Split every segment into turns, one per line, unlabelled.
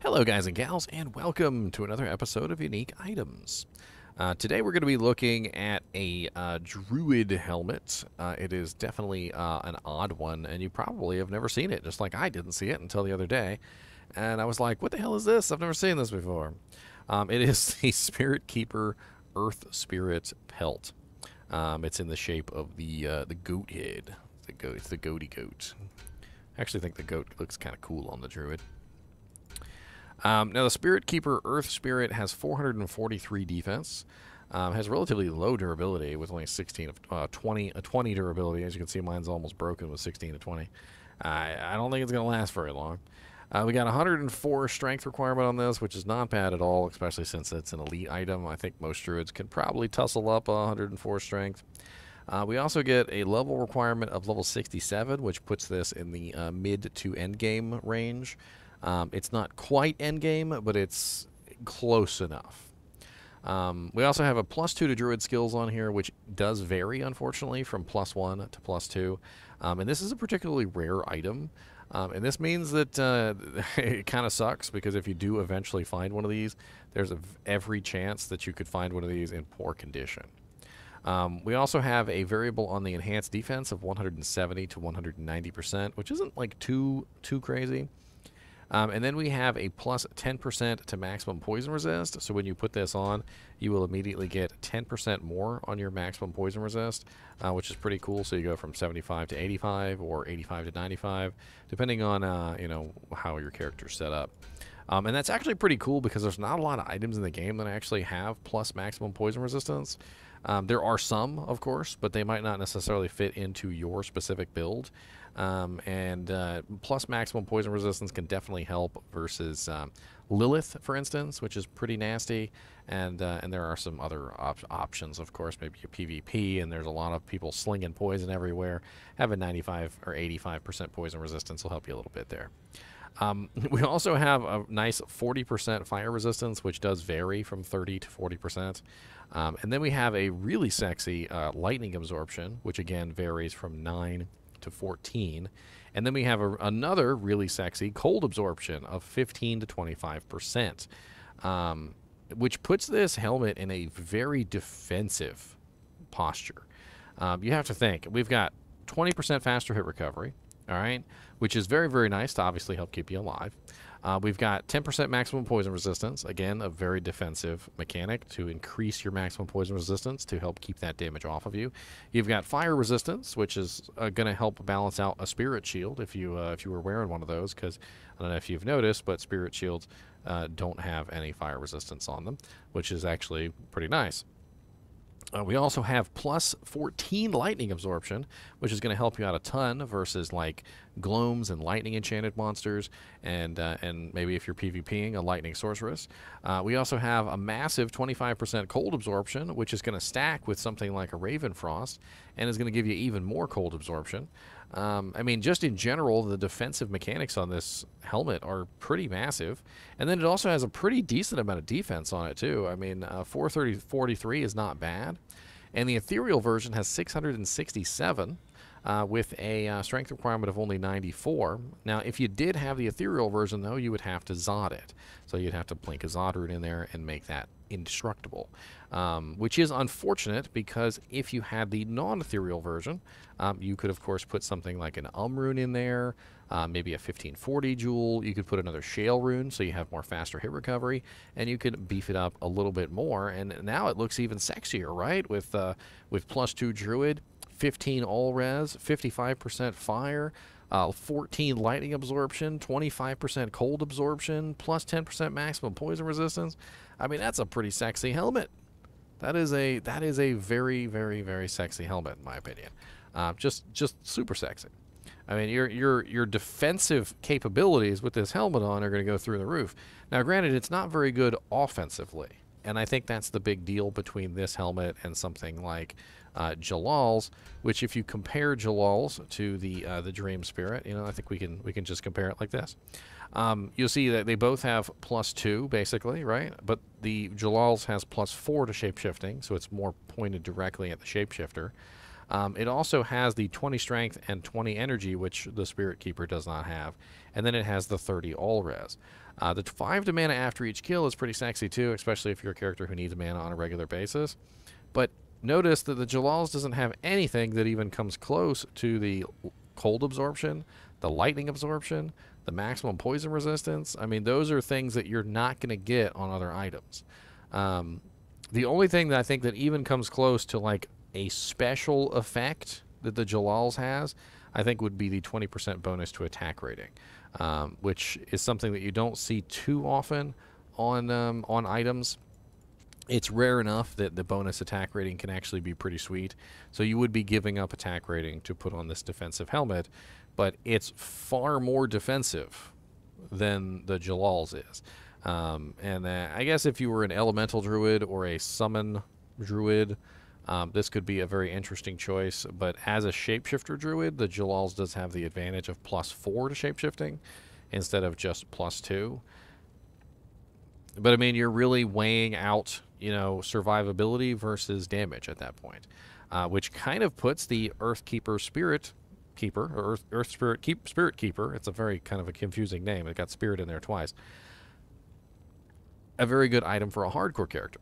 Hello guys and gals, and welcome to another episode of Unique Items. Today we're going to be looking at a Druid helmet. It is definitely an odd one, and you probably have never seen it, just like I didn't see it until the other day. And I was like, what the hell is this? I've never seen this before. It is the Spirit Keeper Earth Spirit Pelt. It's in the shape of the goat head. It's the goaty goat. I actually think the goat looks kind of cool on the Druid. Now, the Spirit Keeper Earth Spirit has 443 defense, has relatively low durability with only 16 of 20 durability. As you can see, mine's almost broken with 16 to 20. I don't think it's going to last very long. We got 104 strength requirement on this, which is not bad at all, especially since it's an elite item. I think most druids can probably tussle up 104 strength. We also get a level requirement of level 67, which puts this in the mid to end game range. It's not quite endgame, but it's close enough. We also have a +2 to Druid skills on here, which does vary, unfortunately, from +1 to +2. And this is a particularly rare item. And this means that it kind of sucks, because if you do eventually find one of these, there's every chance that you could find one of these in poor condition. We also have a variable on the enhanced defense of 170 to 190%, which isn't like too crazy. And then we have a plus 10% to maximum poison resist. So when you put this on, you will immediately get 10% more on your maximum poison resist, which is pretty cool. So you go from 75 to 85 or 85 to 95, depending on you know, how your character's set up. And that's actually pretty cool, because there's not a lot of items in the game that actually have plus maximum poison resistance. There are some, of course, but they might not necessarily fit into your specific build. Plus maximum poison resistance can definitely help versus Lilith, for instance, which is pretty nasty. And there are some other options, of course, maybe a PvP, and there's a lot of people slinging poison everywhere. Having 95 or 85% poison resistance will help you a little bit there. We also have a nice 40% fire resistance, which does vary from 30 to 40%. And then we have a really sexy lightning absorption, which again varies from 9 to 14. And then we have another really sexy cold absorption of 15 to 25%, which puts this helmet in a very defensive posture. You have to think, we've got 20% faster hit recovery, all right, which is very, very nice to obviously help keep you alive. We've got 10% maximum poison resistance, again, a very defensive mechanic to increase your maximum poison resistance to help keep that damage off of you. You've got fire resistance, which is going to help balance out a spirit shield if you were wearing one of those, because I don't know if you've noticed, but spirit shields don't have any fire resistance on them, which is actually pretty nice. We also have plus 14 lightning absorption, which is going to help you out a ton versus like gloams and lightning enchanted monsters, and maybe if you're PvPing a lightning sorceress. We also have a massive 25% cold absorption, which is going to stack with something like a Raven Frost, and is going to give you even more cold absorption. I mean, just in general, the defensive mechanics on this helmet are pretty massive. And then it also has a pretty decent amount of defense on it, too. I mean, 443 is not bad. And the ethereal version has 667 with a strength requirement of only 94. Now, if you did have the ethereal version, though, you would have to Zod it. So you'd have to blink a Zod rune in there and make that indestructible, which is unfortunate, because if you had the non-ethereal version, you could of course put something like an rune in there, maybe a 1540 jewel. You could put another shale rune so you have more faster hit recovery, and you could beef it up a little bit more. And now it looks even sexier, right? With +2 druid, 15 all res, 55% fire, 14 lightning absorption, 25% cold absorption, plus 10% maximum poison resistance. I mean, that's a pretty sexy helmet. That is a very, very, very sexy helmet, in my opinion. Just super sexy. I mean, your defensive capabilities with this helmet on are going to go through the roof. Now, granted, it's not very good offensively, and I think that's the big deal between this helmet and something like Jalal's, which, if you compare Jalal's to the Dream Spirit, you know, I think we can just compare it like this. You'll see that they both have +2, basically, right? But the Jalal's has +4 to shapeshifting, so it's more pointed directly at the shapeshifter. It also has the 20 strength and 20 energy, which the Spirit Keeper does not have. And then it has the 30 all res. The 5 to mana after each kill is pretty sexy too, especially if you're a character who needs mana on a regular basis. But notice that the Jalals doesn't have anything that even comes close to the cold absorption, the lightning absorption, the maximum poison resistance. I mean, those are things that you're not going to get on other items. The only thing that I think that even comes close to like a special effect that the Jalals has, I think would be the 20% bonus to attack rating, which is something that you don't see too often on items. It's rare enough that the bonus attack rating can actually be pretty sweet. So you would be giving up attack rating to put on this defensive helmet, but it's far more defensive than the Jalal's is. I guess if you were an elemental druid or a summon druid, this could be a very interesting choice. But as a shapeshifter druid, the Jalal's does have the advantage of +4 to shapeshifting instead of just +2. But I mean, you're really weighing out, you know, survivability versus damage at that point, which kind of puts the Earthkeeper Spirit Keeper, or Earth Spirit Keeper. It's a very kind of a confusing name. It got spirit in there twice. A very good item for a hardcore character.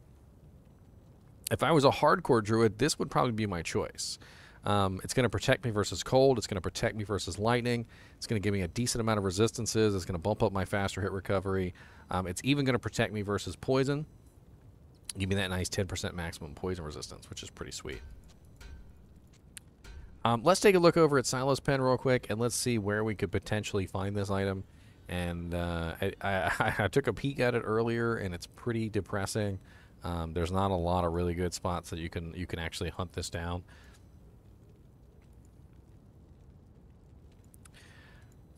If I was a hardcore druid, this would probably be my choice. It's going to protect me versus cold. It's going to protect me versus lightning. It's going to give me a decent amount of resistances. It's going to bump up my faster hit recovery. It's even going to protect me versus poison. Give me that nice 10% maximum poison resistance, which is pretty sweet. Let's take a look over at Silo's Pen real quick, and let's see where we could potentially find this item. And I took a peek at it earlier, and it's pretty depressing. There's not a lot of really good spots that you can actually hunt this down.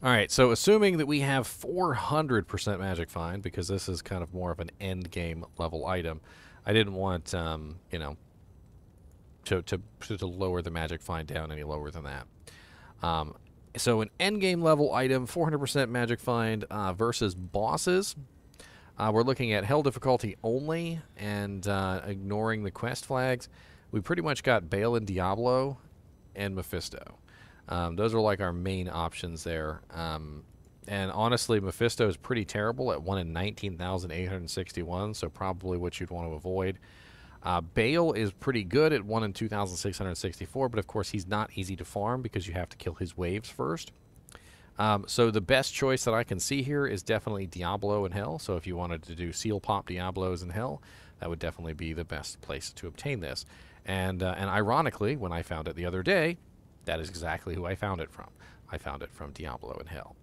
All right, so assuming that we have 400% Magic Find, because this is kind of more of an end game level item, I didn't want you know, to lower the Magic Find down any lower than that. So an end game level item, 400% Magic Find versus bosses. We're looking at hell difficulty only and ignoring the quest flags. We pretty much got Bale and Diablo and Mephisto. Those are like our main options there. And honestly, Mephisto is pretty terrible at 1 in 19,861, so probably what you'd want to avoid. Bale is pretty good at 1 in 2,664, but of course he's not easy to farm because you have to kill his waves first. So the best choice that I can see here is definitely Diablo in Hell. So if you wanted to do seal pop Diablos in Hell, that would definitely be the best place to obtain this. And ironically, when I found it the other day, that is exactly who I found it from. I found it from Diablo in Hell.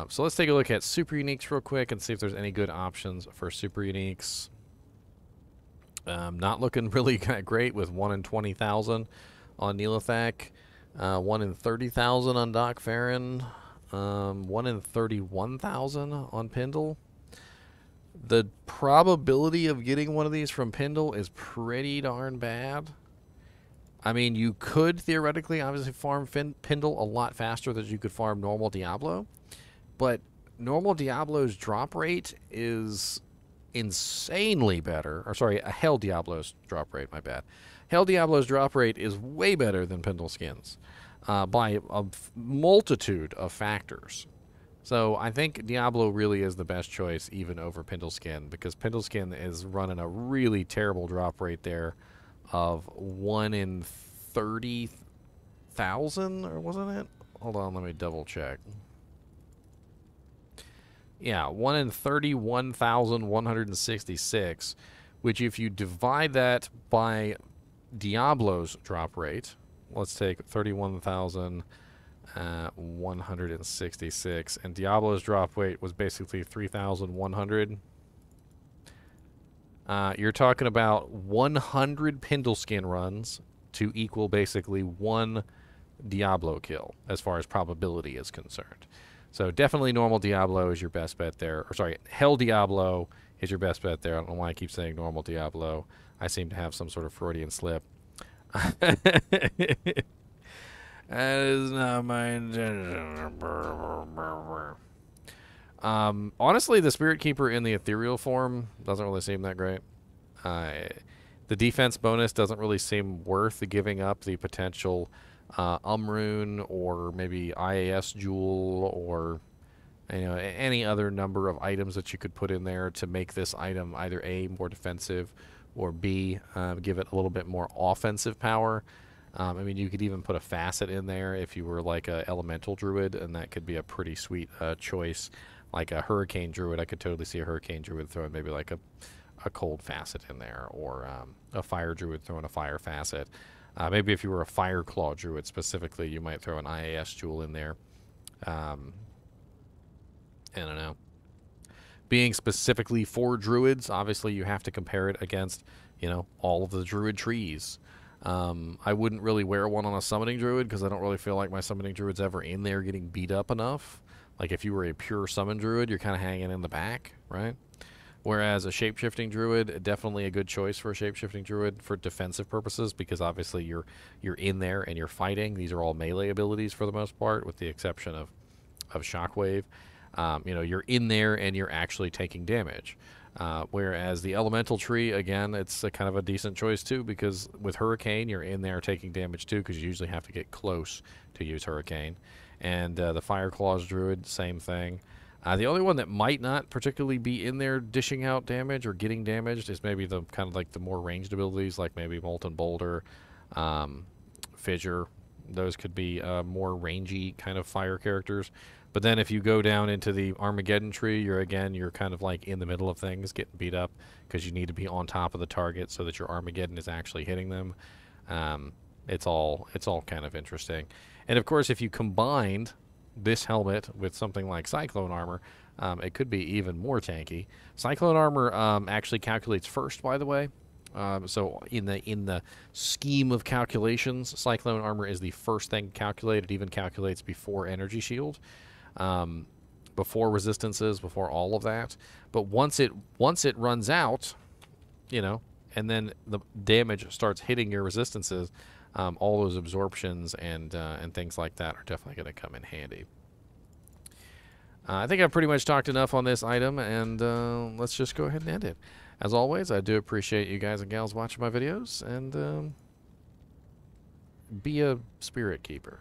So let's take a look at super uniques real quick and see if there's any good options for super uniques. Not looking really great with 1 in 20,000 on Neelathak, 1 in 30,000 on Doc Farron, 1 in 31,000 on Pendle. The probability of getting one of these from Pendle is pretty darn bad. I mean, you could theoretically obviously farm Pendle a lot faster than you could farm normal Diablo, but normal Diablo's drop rate is insanely better. Or sorry, a Hell Diablo's drop rate, my bad. Hell Diablo's drop rate is way better than Pendle Skins by a multitude of factors. So I think Diablo really is the best choice even over Pendle Skin, because Pendle Skin is running a really terrible drop rate there of 1 in 30,000, or wasn't it? Hold on, let me double check. Yeah, 1 in 31,166, which if you divide that by Diablo's drop rate, let's take 31,166, and Diablo's drop rate was basically 3,100. You're talking about 100 Pendle Skin runs to equal basically 1 Diablo kill as far as probability is concerned. So definitely normal Diablo is your best bet there. Or sorry, Hell Diablo is your best bet there. I don't know why I keep saying normal Diablo. I seem to have some sort of Freudian slip. That is not my intention. Honestly, the Spirit Keeper in the ethereal form doesn't really seem that great. The defense bonus doesn't really seem worth giving up the potential Umrune or maybe IAS Jewel or any other number of items that you could put in there to make this item either A, more defensive, or B, give it a little bit more offensive power. I mean, you could even put a facet in there if you were like a elemental druid, and that could be a pretty sweet choice. Like a hurricane druid, I could totally see a hurricane druid throwing maybe like a cold facet in there, or a fire druid throwing a fire facet. Maybe if you were a fire claw druid specifically, you might throw an IAS jewel in there. I don't know. Being specifically for druids, obviously you have to compare it against, all of the druid trees. I wouldn't really wear one on a summoning druid because I don't really feel like my summoning druid's ever in there getting beat up enough. Like if you were a pure summon druid, you're kind of hanging in the back, right? Whereas a shape-shifting druid, definitely a good choice for a shape-shifting druid for defensive purposes, because obviously you're in there and you're fighting. These are all melee abilities for the most part, with the exception of Shockwave. You're in there and you're actually taking damage. Whereas the elemental tree, again, it's a kind of a decent choice too, because with Hurricane, you're in there taking damage too, because you usually have to get close to use Hurricane. And the Fire Claws druid, same thing. The only one that might not particularly be in there dishing out damage or getting damaged is maybe the kind of like the more ranged abilities, like maybe Molten Boulder, Fissure. Those could be more rangy kind of fire characters. But then if you go down into the Armageddon tree, you're kind of like in the middle of things, getting beat up because you need to be on top of the target so that your Armageddon is actually hitting them. It's all kind of interesting. And of course, if you combined this helmet with something like Cyclone Armor, it could be even more tanky. Cyclone Armor actually calculates first, by the way. So in the scheme of calculations, Cyclone Armor is the first thing calculated. It even calculates before Energy Shield, before resistances, before all of that. But once it runs out, and then the damage starts hitting your resistances, all those absorptions and things like that are definitely going to come in handy. I think I've pretty much talked enough on this item, and let's just go ahead and end it. As always, I do appreciate you guys and gals watching my videos, and be a spirit keeper.